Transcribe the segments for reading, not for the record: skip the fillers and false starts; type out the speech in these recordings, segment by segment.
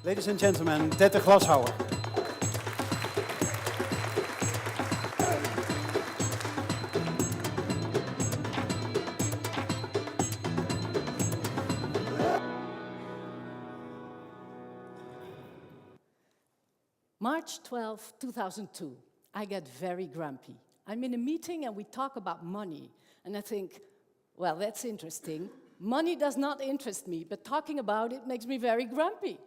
Ladies and gentlemen, Dette Glashouwer. March 12, 2002, I get very grumpy. I'm in a meeting and we talk about money. And I think, well, that's interesting. Money does not interest me, but talking about it makes me very grumpy.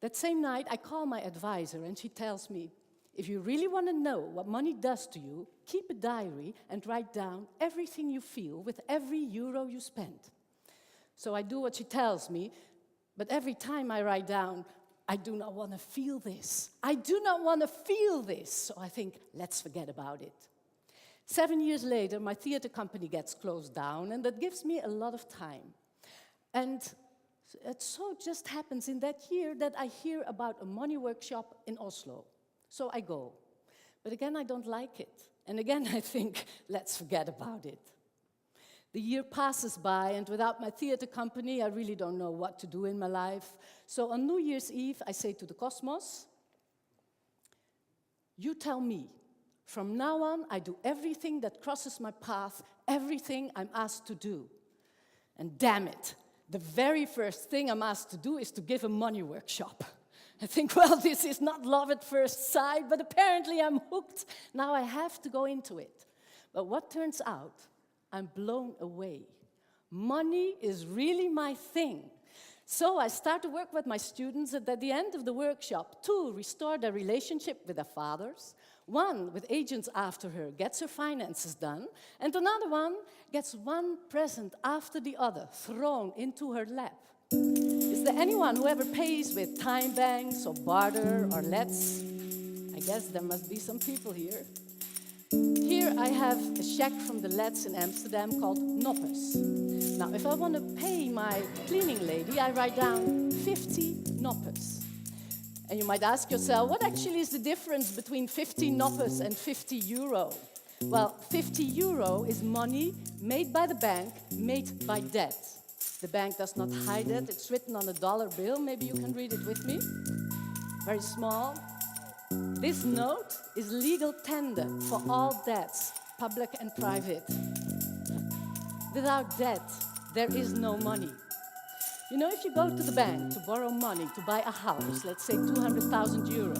That same night, I call my advisor and she tells me, if you really want to know what money does to you, keep a diary and write down everything you feel with every euro you spend. So I do what she tells me, but every time I write down, I do not want to feel this. I do not want to feel this. So I think, let's forget about it. 7 years later, my theater company gets closed down, and that gives me a lot of time. And it so just happens in that year that I hear about a money workshop in Oslo. So I go. But again, I don't like it. And again, I think, let's forget about it. The year passes by, and without my theater company, I really don't know what to do in my life. So on New Year's Eve, I say to the cosmos, you tell me. From now on, I do everything that crosses my path, everything I'm asked to do. And damn it, the very first thing I'm asked to do is to give a money workshop. I think, well, this is not love at first sight, but apparently I'm hooked. Now I have to go into it. But what turns out, I'm blown away. Money is really my thing. So I start to work with my students, and at the end of the workshop, 2 restore their relationship with their fathers, 1 with agents after her gets her finances done, and another one gets one present after the other thrown into her lap. Is there anyone who ever pays with time banks or barter or lets? I guess there must be some people here. Here I have a shack from the Lets in Amsterdam called Noppers. Now, if I want to pay my cleaning lady, I write down 50 Noppers. And you might ask yourself, what actually is the difference between 50 Noppers and 50 euro? Well, 50 euro is money made by the bank, made by debt. The bank does not hide it. It's written on a dollar bill. Maybe you can read it with me. Very small. This note is legal tender for all debts, public and private. Without debt, there is no money. You know, if you go to the bank to borrow money to buy a house, let's say 200,000 euro,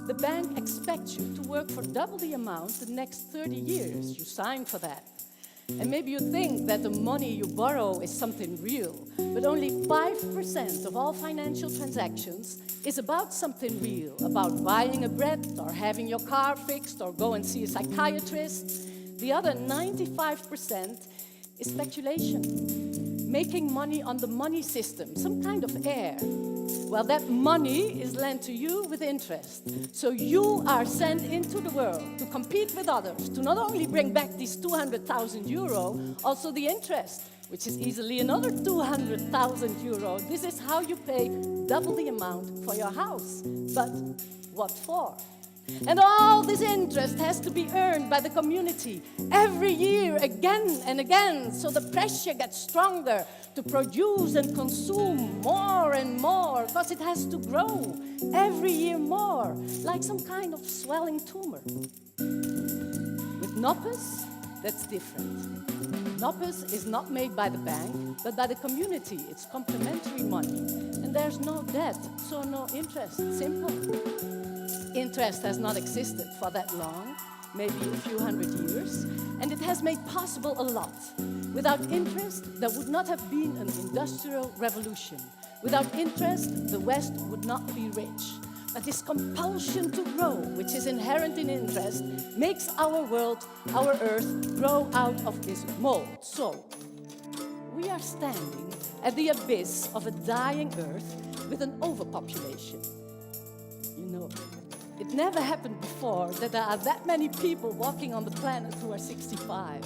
the bank expects you to work for double the amount the next 30 years. You sign for that. And maybe you think that the money you borrow is something real, but only 5% of all financial transactions is about something real, about buying a bread or having your car fixed or go and see a psychiatrist. The other 95% is speculation, making money on the money system, some kind of air. Well, that money is lent to you with interest. So you are sent into the world to compete with others, to not only bring back these 200,000 euro, also the interest, which is easily another 200,000 euro. This is how you pay double the amount for your house. But what for? And all this interest has to be earned by the community every year, again and again, so the pressure gets stronger to produce and consume more and more, because it has to grow every year more, like some kind of swelling tumor. With Noppers, that's different. Noppers is not made by the bank, but by the community. It's complementary money. And there's no debt, so no interest. Simple. Interest has not existed for that long, maybe a few hundred years, and it has made possible a lot. Without interest, there would not have been an industrial revolution. Without interest, the West would not be rich. But this compulsion to grow, which is inherent in interest, makes our world, our Earth, grow out of this mold. So, we are standing at the abyss of a dying Earth with an overpopulation. You know, it never happened before that there are that many people walking on the planet who are 65.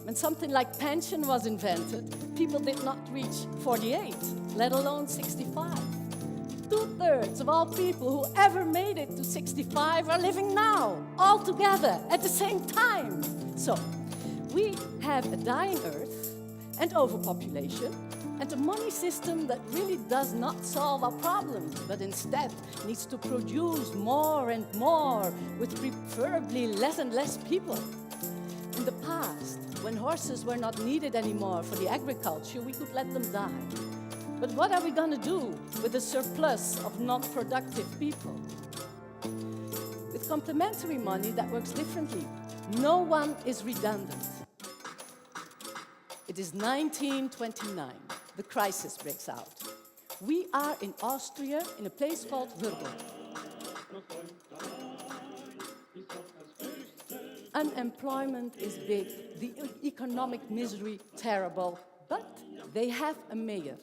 When something like pension was invented, people did not reach 48, let alone 65. 2/3 of all people who ever made it to 65 are living now, all together, at the same time. So, we have a dying Earth and overpopulation, And a money system that really does not solve our problems, but instead needs to produce more and more with preferably less and less people. In the past, when horses were not needed anymore for the agriculture, we could let them die. But what are we going to do with the surplus of non-productive people? With complementary money, that works differently. No one is redundant. It is 1929. The crisis breaks out. We are in Austria, in a place called Würgel. Unemployment is big, the economic misery terrible, but they have a mayor.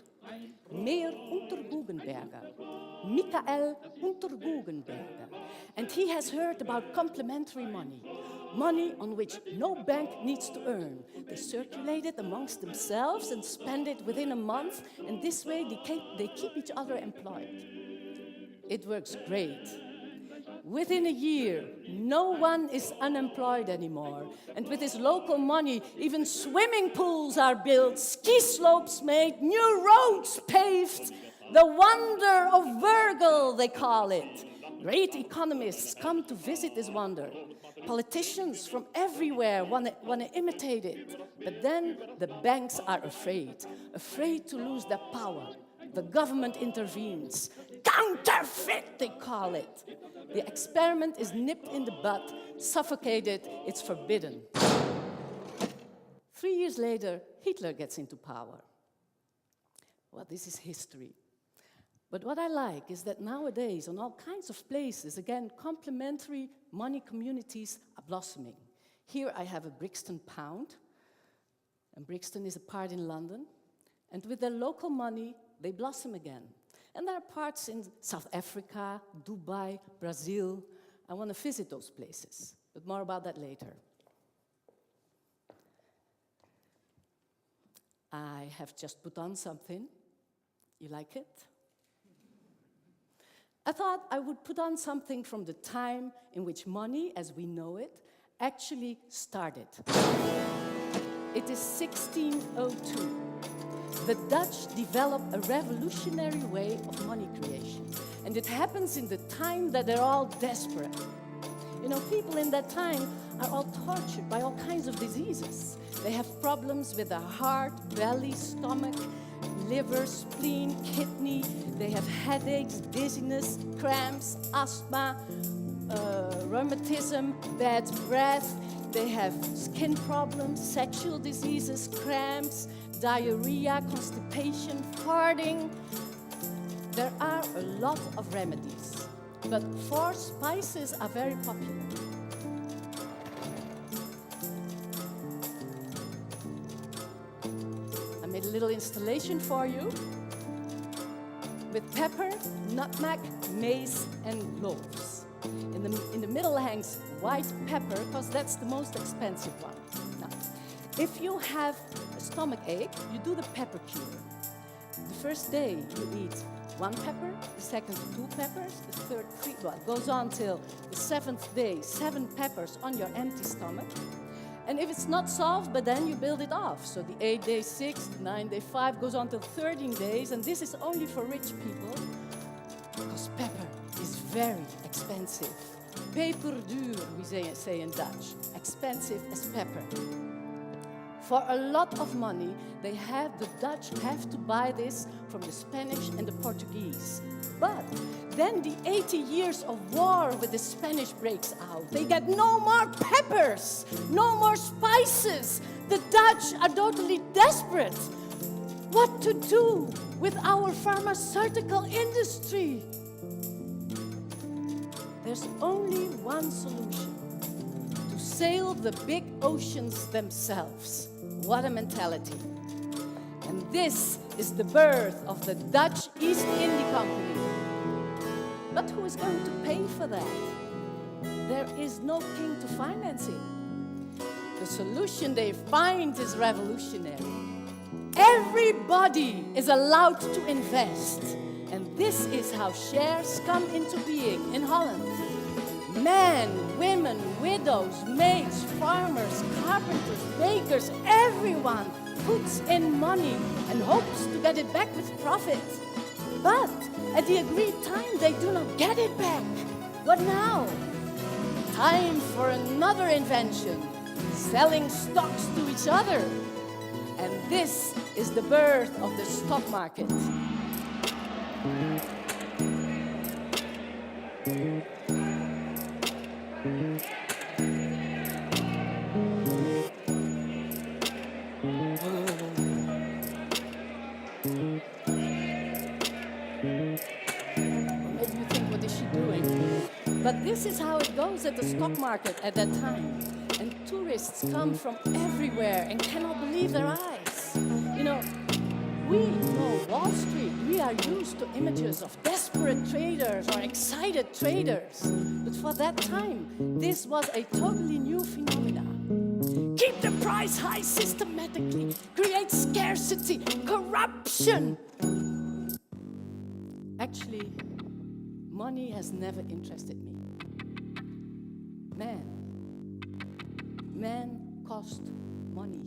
Mayor Unterguggenberger, Michael Unterguggenberger. And he has heard about complementary money, money on which no bank needs to earn. They circulate it amongst themselves and spend it within a month, and this way they keep each other employed. It works great. Within a year, no one is unemployed anymore. And with this local money, even swimming pools are built, ski slopes made, new roads paved. The wonder of Würgel, they call it. Great economists come to visit this wonder. Politicians from everywhere want to imitate it. But then the banks are afraid to lose their power. The government intervenes. Counterfeit, they call it. The experiment is nipped in the bud, suffocated, it's forbidden. 3 years later, Hitler gets into power. Well, this is history. But what I like is that nowadays, on all kinds of places, again, complementary money communities are blossoming. Here I have a Brixton pound, and Brixton is a part in London, and with their local money, they blossom again. And there are parts in South Africa, Dubai, Brazil. I want to visit those places, but more about that later. I have just put on something. You like it? I thought I would put on something from the time in which money, as we know it, actually started. It is 1602. The Dutch develop a revolutionary way of money creation. And it happens in the time that they're all desperate. You know, people in that time are all tortured by all kinds of diseases. They have problems with their heart, belly, stomach, liver, spleen, kidney. They have headaches, dizziness, cramps, asthma, rheumatism, bad breath. They have skin problems, sexual diseases, cramps, diarrhea, constipation, farting. There are a lot of remedies, but 4 spices are very popular. I made a little installation for you with pepper, nutmeg, mace, and cloves. In the middle hangs white pepper, because that's the most expensive one. Now, if you have a stomach ache, you do the pepper cure. The first day you eat 1 pepper, the second 2 peppers, the third 3. Well, it goes on till the 7th day, 7 peppers on your empty stomach. And if it's not solved, but then you build it off. So the 8 day 6, the 9 day 5 goes on till 13 days, and this is only for rich people, because pepper is very expensive. Peperduur, we say in Dutch. Expensive as pepper. For a lot of money, the Dutch have to buy this from the Spanish and the Portuguese. But then the 80 years of war with the Spanish breaks out. They get no more peppers, no more spices. The Dutch are totally desperate. What to do with our pharmaceutical industry? There's only one solution: to sail the big oceans themselves. What a mentality. And this is the birth of the Dutch East India Company. But who is going to pay for that? There is no king to finance it. The solution they find is revolutionary. Everybody is allowed to invest. And this is how shares come into being in Holland. Men, women, widows, maids, farmers, carpenters, bakers, everyone puts in money and hopes to get it back with profit. But at the agreed time, they do not get it back. What now? Time for another invention, selling stocks to each other. And this is the birth of the stock market. Maybe you think, what is she doing? But this is how it goes at the stock market at that time. And tourists come from everywhere and cannot believe their eyes. You know, we know Wall Street. We are used to images of desperate traders or excited traders. But for that time, this was a totally new phenomenon. Keep the price high systematically, create scarcity, corruption. Actually, money has never interested me. Men cost money.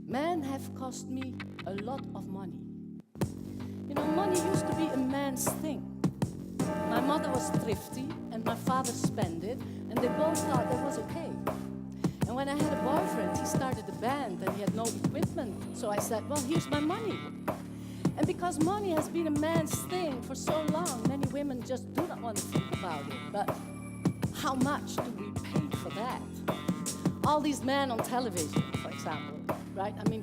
Men have cost me a lot of money. You know, money used to be a man's thing. My mother was thrifty and my father spent it, and they both thought that was okay. And when I had a boyfriend, he started a band and he had no equipment, so I said, well, here's my money. And because money has been a man's thing for so long, many women just do not want to think about it. But how much do we pay for that? All these men on television, for example, right? I mean,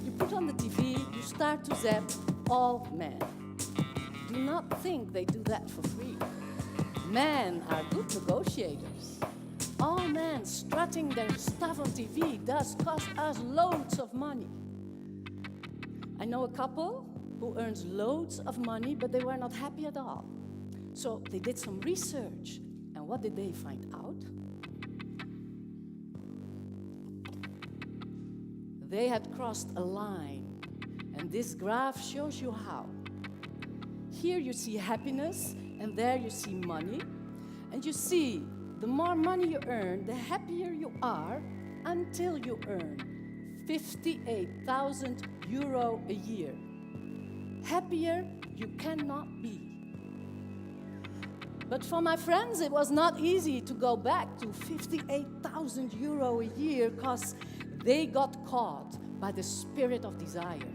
you put on the TV, you start to zap, all men. Do not think they do that for free. Men are good negotiators. All men strutting their stuff on TV does cost us loads of money. I know a couple who earns loads of money, but they were not happy at all. So they did some research. And what did they find out? They had crossed a line. And this graph shows you how. Here you see happiness, and there you see money. And you see, the more money you earn, the happier you are until you earn 58,000 euro a year. Happier you cannot be. But for my friends, it was not easy to go back to 58,000 euro a year because they got caught by the spirit of desire.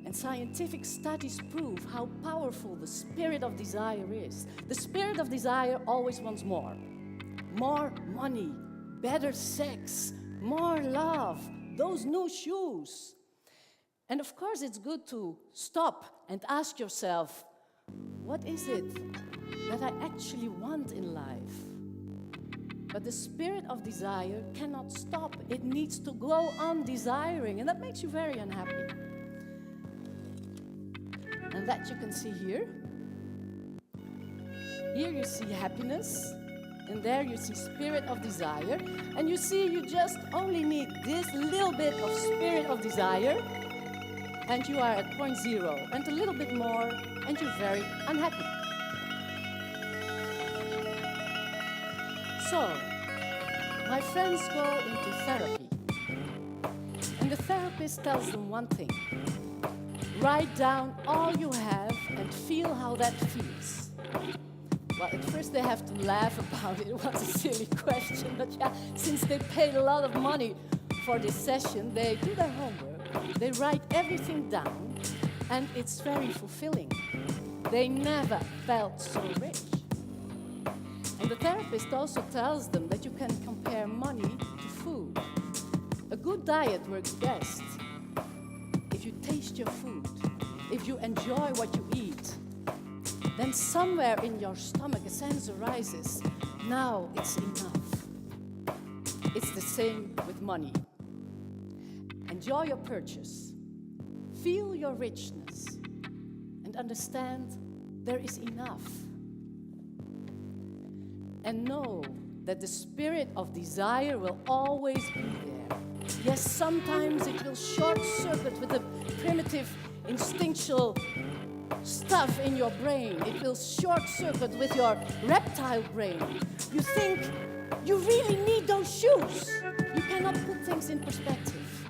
And scientific studies prove how powerful the spirit of desire is. The spirit of desire always wants more. More money, better sex, more love, those new shoes. And of course, it's good to stop and ask yourself, what is it that I actually want in life? But the spirit of desire cannot stop. It needs to go on desiring, and that makes you very unhappy. And that you can see here. Here you see happiness, and there you see spirit of desire. And you see you just only need this little bit of spirit of desire, and you are at point zero, and a little bit more, and you're very unhappy. So, my friends go into therapy, and the therapist tells them one thing. Write down all you have and feel how that feels. Well, at first they have to laugh about it. It was a silly question, but yeah, since they paid a lot of money for this session, they do their homework. They write everything down, and it's very fulfilling. They never felt so rich. And the therapist also tells them that you can compare money to food. A good diet works best if you taste your food, if you enjoy what you eat. Then somewhere in your stomach a sense arises, now it's enough. It's the same with money. Enjoy your purchase, feel your richness, and understand there is enough. And know that the spirit of desire will always be there. Yes, sometimes it will short-circuit with a primitive, instinctual stuff in your brain. It will short-circuit with your reptile brain. You think you really need those shoes. You cannot put things in perspective.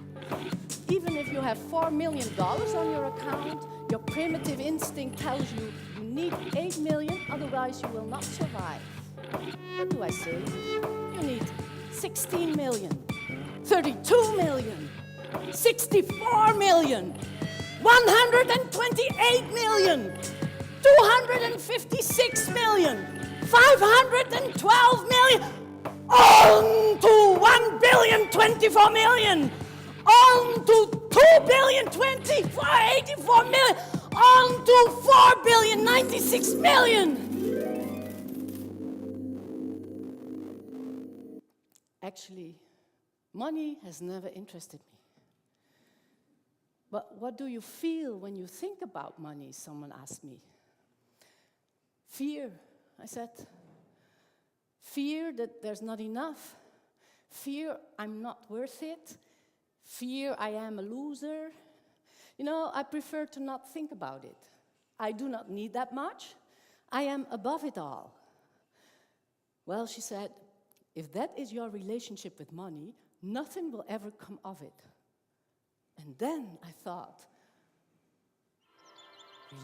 Even if you have $4 million on your account, your primitive instinct tells you you need 8 million, otherwise you will not survive. What do I say? You need 16 million, 32 million, 64 million, 128 million, 256 million, 512 million, on to 1 billion 24 million, on to 2 billion 84 million, on to 4 billion 96 million. Actually, money has never interested me. But what do you feel when you think about money? Someone asked me. Fear, I said. Fear that there's not enough. Fear I'm not worth it. Fear I am a loser. You know, I prefer to not think about it. I do not need that much. I am above it all. Well, she said, if that is your relationship with money, nothing will ever come of it. And then I thought,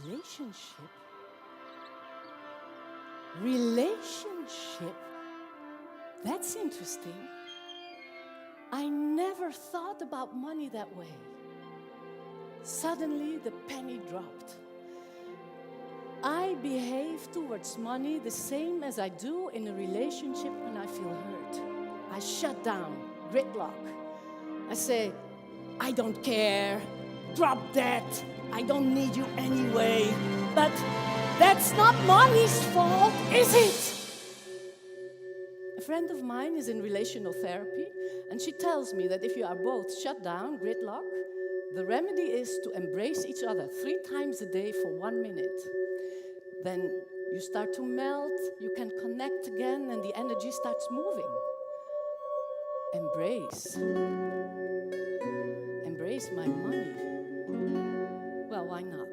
relationship? Relationship? That's interesting. I never thought about money that way. Suddenly, the penny dropped. I behave towards money the same as I do in a relationship when I feel hurt. I shut down, gridlock. I say, I don't care, drop that, I don't need you anyway. But that's not money's fault, is it? A friend of mine is in relational therapy, and she tells me that if you are both shut down, gridlock, the remedy is to embrace each other 3 times a day for 1 minute. Then you start to melt, you can connect again, and the energy starts moving. Embrace. Embrace my money. Well, why not?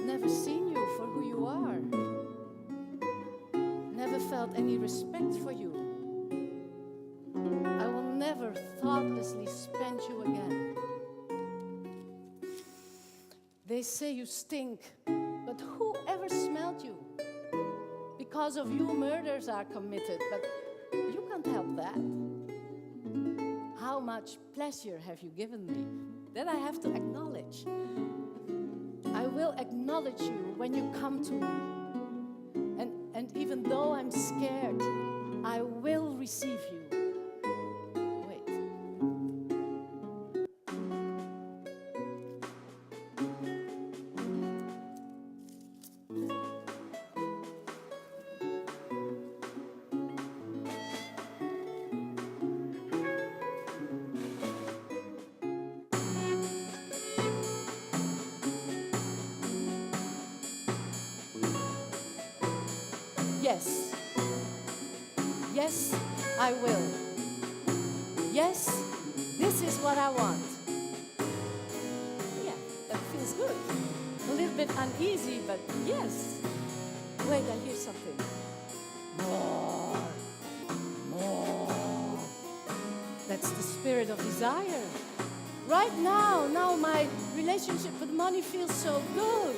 Never seen you for who you are. Never felt any respect for you. I will never thoughtlessly spend you again. They say you stink, but who ever smelled you? Because of you, murders are committed, but you can't help that. How much pleasure have you given me? That I have to acknowledge. I will acknowledge you when you come to me. And even though I'm scared, I will receive you. Wait. Yes. Yes, I will. Yes, this is what I want. Yeah, that feels good. A little bit uneasy, but yes. Wait, I hear something. More. More. That's the spirit of desire. Right now my relationship with money feels so good.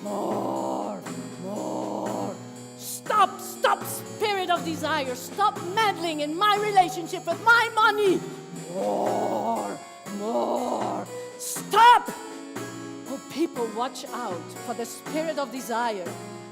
More. More. Stop, spirit of desire. Stop meddling in my relationship with my money. More. Stop. Oh, people, watch out for the spirit of desire.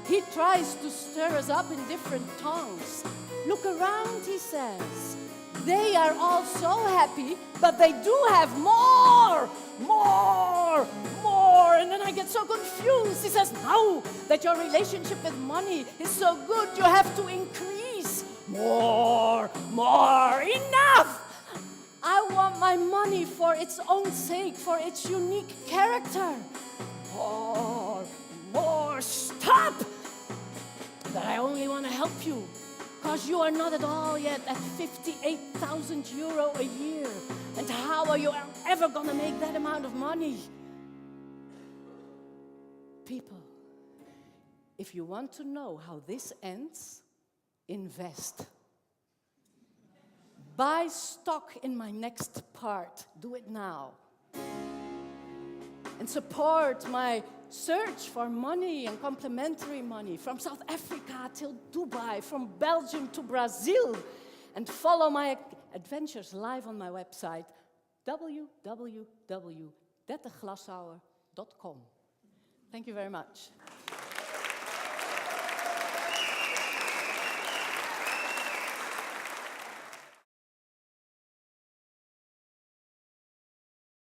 He tries to stir us up in different tongues. Look around, he says. They are all so happy, but they do have more, more, more. And then I get so confused. He says, now that your relationship with money is so good, you have to increase. More, more, enough! I want my money for its own sake, for its unique character. More, more, stop! But I only want to help you, because you are not at all yet at 58,000 euro a year. And how are you ever going to make that amount of money? People, if you want to know how this ends, invest. Buy stock in my next part. Do it now. And support my search for money and complementary money from South Africa till Dubai, from Belgium to Brazil. And follow my adventures live on my website, www.detteglashouwer.com. Thank you very much.